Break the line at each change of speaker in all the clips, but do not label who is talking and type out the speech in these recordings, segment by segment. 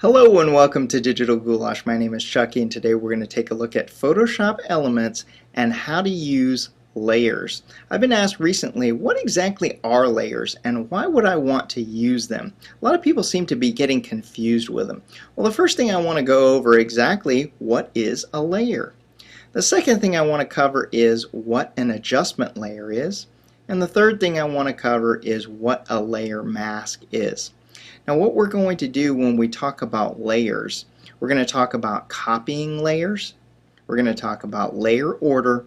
Hello and welcome to Digital Goulash. My name is Chucky and today we're going to take a look at Photoshop Elements and how to use layers. I've been asked recently, what exactly are layers and why would I want to use them? A lot of people seem to be getting confused with them. Well, the first thing I want to go over exactly what is a layer. The second thing I want to cover is what an adjustment layer is. And the third thing I want to cover is what a layer mask is. Now what we're going to do when we talk about layers, we're going to talk about copying layers, we're going to talk about layer order,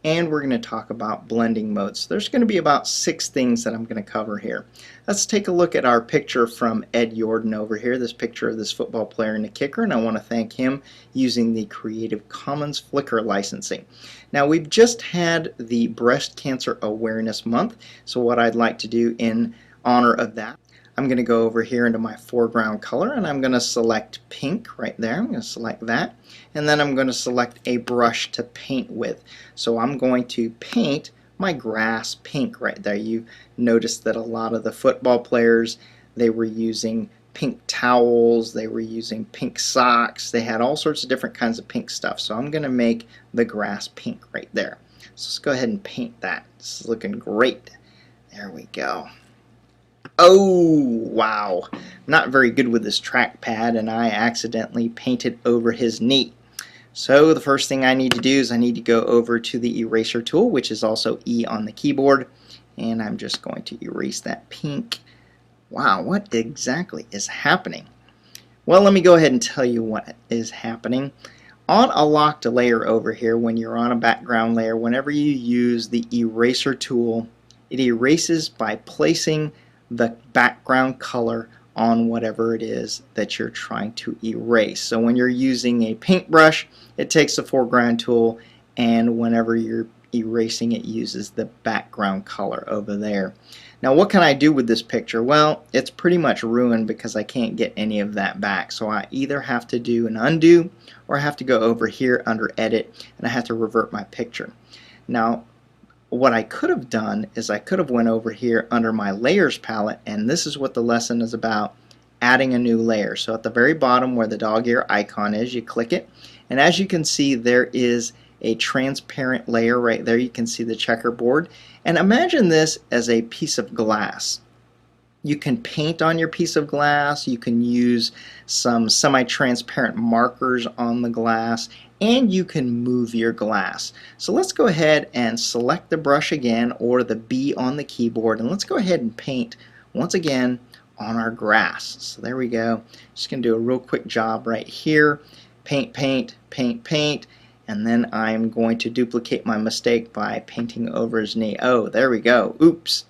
and we're going to talk about blending modes. There's going to be about 6 things that I'm going to cover here. Let's take a look at our picture from Ed Jordan over here, this picture of this football player and the kicker, and I want to thank him using the Creative Commons Flickr licensing. Now we've just had the Breast Cancer Awareness Month, so what I'd like to do in honor of that, I'm going to go over here into my foreground color and I'm going to select pink right there. I'm going to select that and then I'm going to select a brush to paint with. So I'm going to paint my grass pink right there. You noticed that a lot of the football players, they were using pink towels, they were using pink socks, they had all sorts of different kinds of pink stuff. So I'm going to make the grass pink right there. So let's go ahead and paint that. This is looking great. There we go. Oh, wow. Not very good with this trackpad and I accidentally painted over his knee. So the first thing I need to do is I need to go over to the eraser tool, which is also E on the keyboard, and I'm just going to erase that pink. Wow, what exactly is happening? Well, let me go ahead and tell you what is happening. On a locked layer over here, when you're on a background layer, whenever you use the eraser tool, it erases by placing the background color on whatever it is that you're trying to erase. So when you're using a paintbrush, it takes the foreground tool, and whenever you're erasing, it uses the background color over there. Now what can I do with this picture? Well, it's pretty much ruined because I can't get any of that back. So I either have to do an undo or I have to go over here under edit and I have to revert my picture. Now what I could have done is I could have went over here under my layers palette, and this is what the lesson is about, adding a new layer. So at the very bottom where the dog ear icon is, you click it, and as you can see there is a transparent layer right there. You can see the checkerboard, and imagine this as a piece of glass. You can paint on your piece of glass, you can use some semi-transparent markers on the glass, and you can move your glass. So let's go ahead and select the brush again, or the B on the keyboard, and let's go ahead and paint once again on our grass. So there we go. Just going to do a real quick job right here. Paint, paint, paint, paint, and then I'm going to duplicate my mistake by painting over his knee. Oh, there we go. Oops.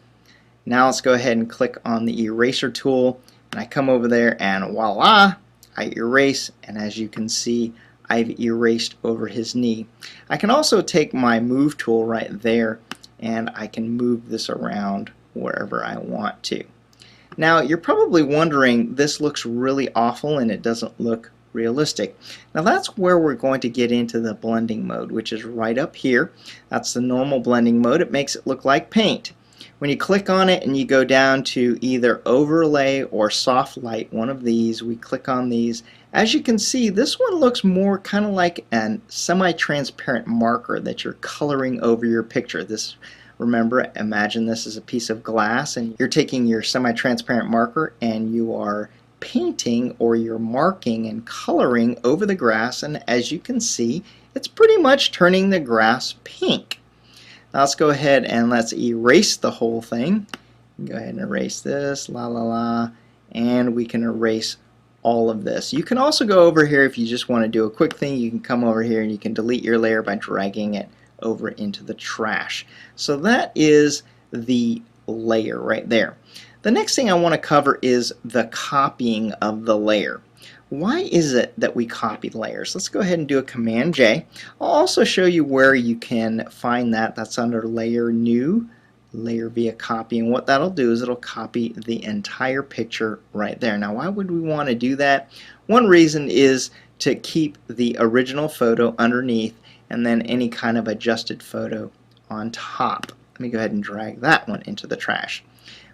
Now let's go ahead and click on the eraser tool, and I come over there and voila, I erase, and as you can see I've erased over his knee. I can also take my move tool right there and I can move this around wherever I want to. Now you're probably wondering, this looks really awful and it doesn't look realistic. Now that's where we're going to get into the blending mode, which is right up here. That's the normal blending mode. It makes it look like paint. When you click on it and you go down to either overlay or soft light, one of these, we click on these. As you can see, this one looks more kind of like a semi-transparent marker that you're coloring over your picture. This, remember, imagine this is a piece of glass and you're taking your semi-transparent marker and you are painting or you're marking and coloring over the grass, and as you can see, it's pretty much turning the grass pink. Now let's go ahead and let's erase the whole thing. Go ahead and erase this, la la la, and we can erase all of this. You can also go over here if you just want to do a quick thing. You can come over here and you can delete your layer by dragging it over into the trash. So that is the layer right there. The next thing I want to cover is the copying of the layer. Why is it that we copy layers? Let's go ahead and do a Command J. I'll also show you where you can find that. That's under Layer, New, Layer via Copy, and what that'll do is it'll copy the entire picture right there. Now why would we want to do that? One reason is to keep the original photo underneath and then any kind of adjusted photo on top. Let me go ahead and drag that one into the trash.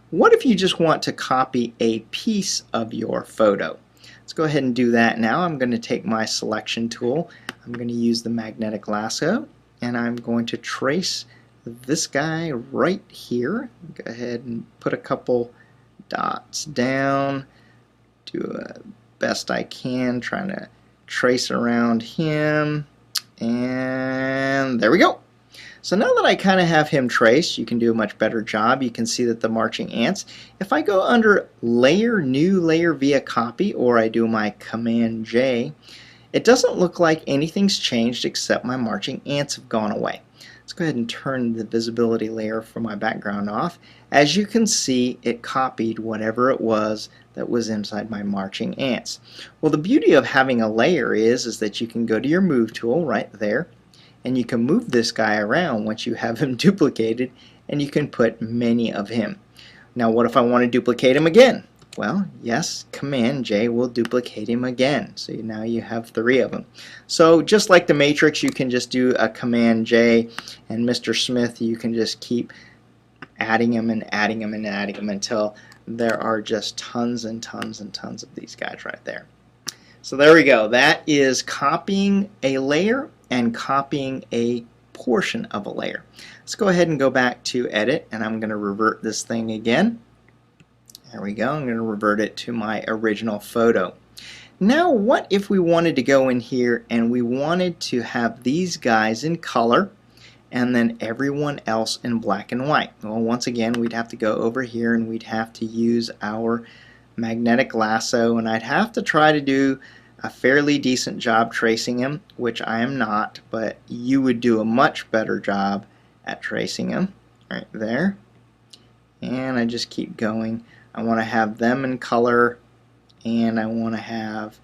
What if you just want to copy a piece of your photo? Let's go ahead and do that now. I'm going to take my selection tool. I'm going to use the magnetic lasso, and I'm going to trace this guy right here. Go ahead and put a couple dots down. Do the best I can, trying to trace around him. And there we go. So now that I kind of have him traced, you can do a much better job. You can see that the marching ants, if I go under layer, new layer via copy, or I do my Command J, it doesn't look like anything's changed except my marching ants have gone away. Let's go ahead and turn the visibility layer for my background off. As you can see, it copied whatever it was that was inside my marching ants. Well, the beauty of having a layer is that you can go to your move tool right there, and you can move this guy around once you have him duplicated, and you can put many of him. Now what if I want to duplicate him again? Well, yes, Command J will duplicate him again. So now you have 3 of them. So just like the Matrix, you can just do a Command J, and Mr. Smith, you can just keep adding him and adding him and adding him until there are just tons and tons and tons of these guys right there. So there we go. That is copying a layer and copying a portion of a layer. Let's go ahead and go back to edit, and I'm going to revert this thing again. There we go. I'm going to revert it to my original photo. Now what if we wanted to go in here and we wanted to have these guys in color and then everyone else in black and white? Well, once again, we'd have to go over here and we'd have to use our magnetic lasso, and I'd have to try to do a fairly decent job tracing him, which I am not, but you would do a much better job at tracing him right there. And I just keep going. I want to have them in color, and I want to have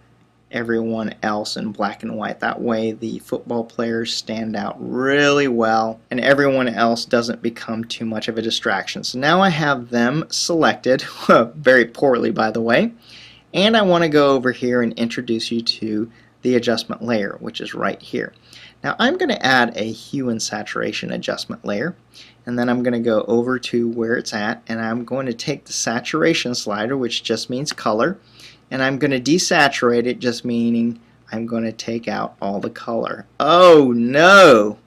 everyone else in black and white. That way the football players stand out really well and everyone else doesn't become too much of a distraction. So now I have them selected, very poorly by the way, and I want to go over here and introduce you to the adjustment layer, which is right here. Now I'm going to add a hue and saturation adjustment layer, and then I'm going to go over to where it's at, and I'm going to take the saturation slider, which just means color, and I'm going to desaturate it, just meaning I'm going to take out all the color. Oh no!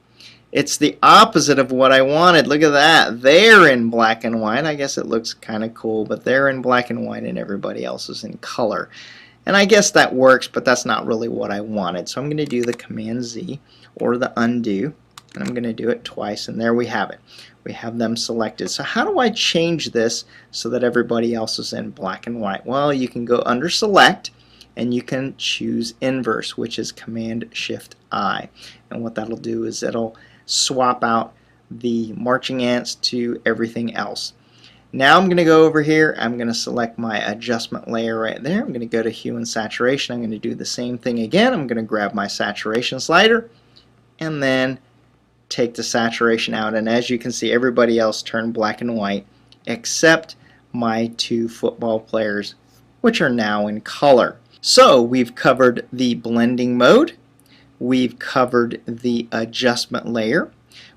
It's the opposite of what I wanted. Look at that. They're in black and white. I guess it looks kind of cool, but they're in black and white and everybody else is in color. And I guess that works, but that's not really what I wanted. So I'm going to do the Command Z or the undo, and I'm going to do it twice, and there we have it. We have them selected. So how do I change this so that everybody else is in black and white? Well, you can go under Select, and you can choose Inverse, which is Command Shift I. And what that'll do is it'll swap out the marching ants to everything else. Now I'm going to go over here, I'm going to select my adjustment layer right there. I'm going to go to hue and saturation. I'm going to do the same thing again. I'm going to grab my saturation slider and then take the saturation out, and as you can see, everybody else turned black and white except my 2 football players, which are now in color. So we've covered the blending mode, we've covered the adjustment layer,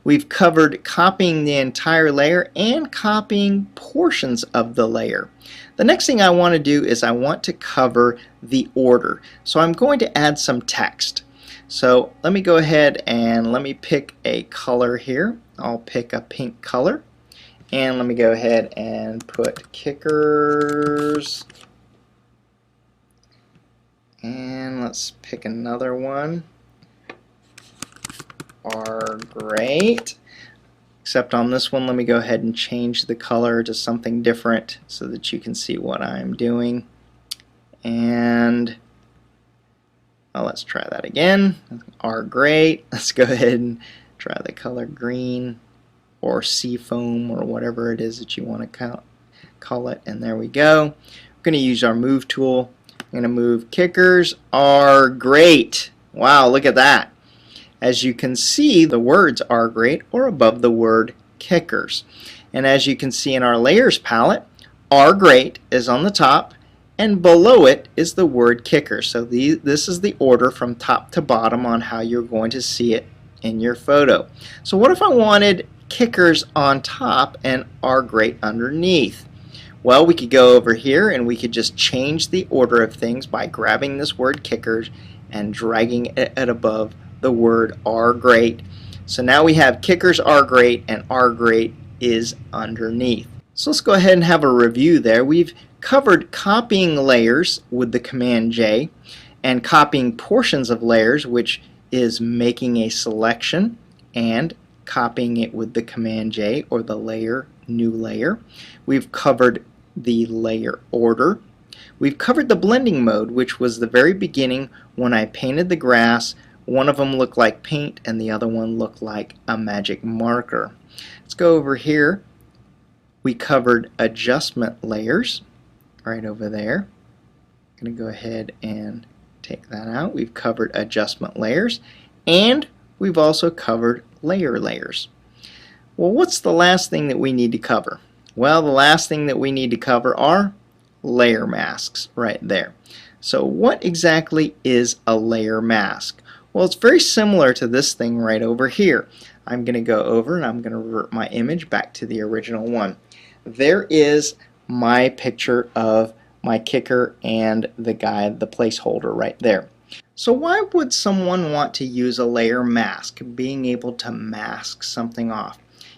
we've covered copying the entire layer and copying portions of the layer. The next thing I want to do is I want to cover the order. So I'm going to add some text. So let me go ahead and let me pick a color here. I'll pick a pink color, and let me go ahead and put kickers, and let's pick another one. Are great. Except on this one, let me go ahead and change the color to something different so that you can see what I'm doing. And well, let's try that again. Are great. Let's go ahead and try the color green or sea foam or whatever it is that you want to call it. And there we go. We're going to use our move tool. I'm going to move kickers. Are great. Wow, look at that. As you can see, the words are great or above the word kickers. And as you can see in our layers palette, are great is on the top, and below it is the word kicker. So this is the order from top to bottom on how you're going to see it in your photo. So what if I wanted kickers on top and are great underneath? Well, we could go over here and we could just change the order of things by grabbing this word kickers and dragging it above the word are great. So now we have kickers are great and are great is underneath. So let's go ahead and have a review there. We've covered copying layers with the Command J and copying portions of layers, which is making a selection and copying it with the Command J or the layer, new layer. We've covered the layer order. We've covered the blending mode, which was the very beginning when I painted the grass. One of them looked like paint and the other one looked like a magic marker. Let's go over here. We covered adjustment layers right over there. I'm going to go ahead and take that out. We've covered adjustment layers and we've also covered layer layers. Well, what's the last thing that we need to cover? Well, the last thing that we need to cover are layer masks right there. So what exactly is a layer mask? Well, it's very similar to this thing right over here. I'm going to go over and I'm going to revert my image back to the original one. There is my picture of my kicker and the guy, the placeholder right there. So why would someone want to use a layer mask, being able to mask something off?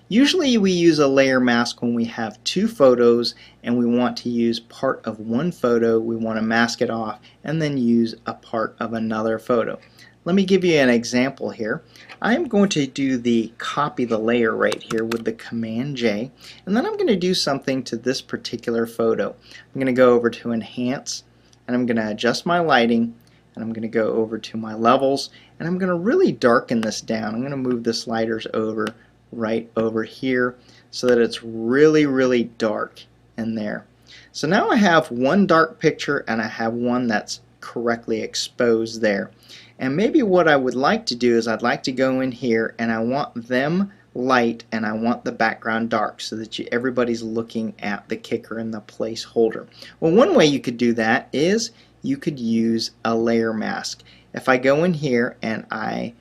Usually we use a layer mask when we have two photos and we want to use part of one photo, we want to mask it off, and then use a part of another photo. Let me give you an example here. I'm going to do the copy the layer right here with the Command J, and then I'm going to do something to this particular photo. I'm going to go over to Enhance, and I'm going to adjust my lighting, and I'm going to go over to my levels, and I'm going to really darken this down. I'm going to move the sliders over right over here so that it's really dark in there. So now I have one dark picture and I have one that's correctly exposed there. And maybe what I would like to do is I'd like to go in here and I want them light and I want the background dark so that everybody's looking at the kicker and the placeholder. Well, one way you could do that is you could use a layer mask. If I go in here and I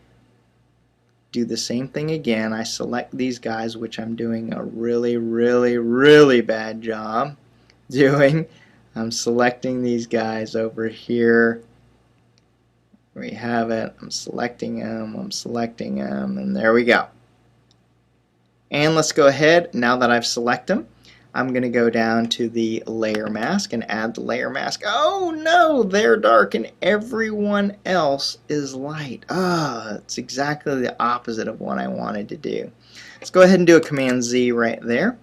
do the same thing again, I select these guys, which I'm doing a really bad job doing. I'm selecting these guys over here. We have it. I'm selecting them, and there we go. And let's go ahead, now that I've selected them, I'm going to go down to the layer mask and add the layer mask. Oh no, they're dark and everyone else is light. It's exactly the opposite of what I wanted to do. Let's go ahead and do a Command Z right there.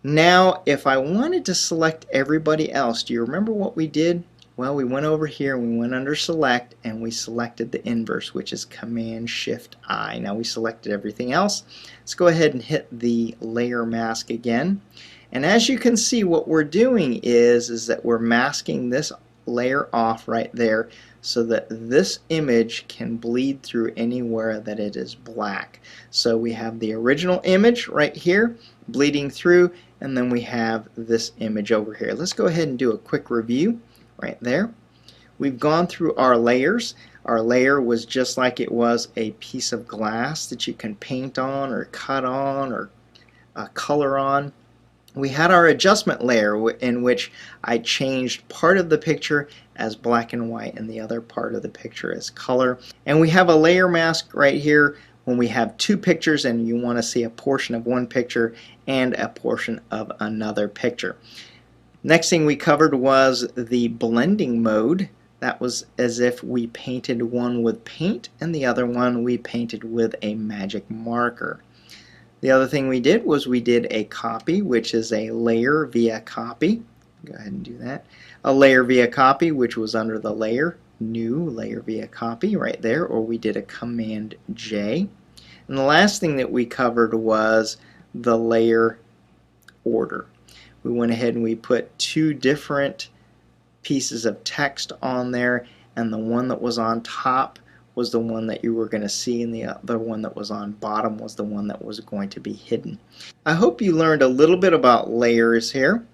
Now, if I wanted to select everybody else, do you remember what we did? Well, we went over here, we went under Select, and we selected the inverse, which is Command-Shift-I. Now we selected everything else. Let's go ahead and hit the layer mask again. And as you can see, what we're doing is that we're masking this layer off right there so that this image can bleed through anywhere that it is black. So we have the original image right here bleeding through, and then we have this image over here. Let's go ahead and do a quick review. Right there. We've gone through our layers. Our layer was just like it was a piece of glass that you can paint on or cut on or color on. We had our adjustment layer in which I changed part of the picture as black and white and the other part of the picture as color. And we have a layer mask right here when we have two pictures and you want to see a portion of one picture and a portion of another picture. Next thing we covered was the blending mode. That was as if we painted one with paint and the other one we painted with a magic marker. The other thing we did was we did a copy, which is a layer via copy. Go ahead and do that. A layer via copy, which was under the layer, new layer via copy right there, or we did a Command J. And the last thing that we covered was the layer order. We went ahead and we put two different pieces of text on there, and the one that was on top was the one that you were going to see, and the other one that was on bottom was the one that was going to be hidden. I hope you learned a little bit about layers here.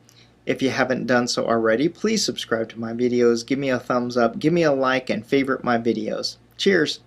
If you haven't done so already, please subscribe to my videos, give me a thumbs up, give me a like, and favorite my videos. Cheers!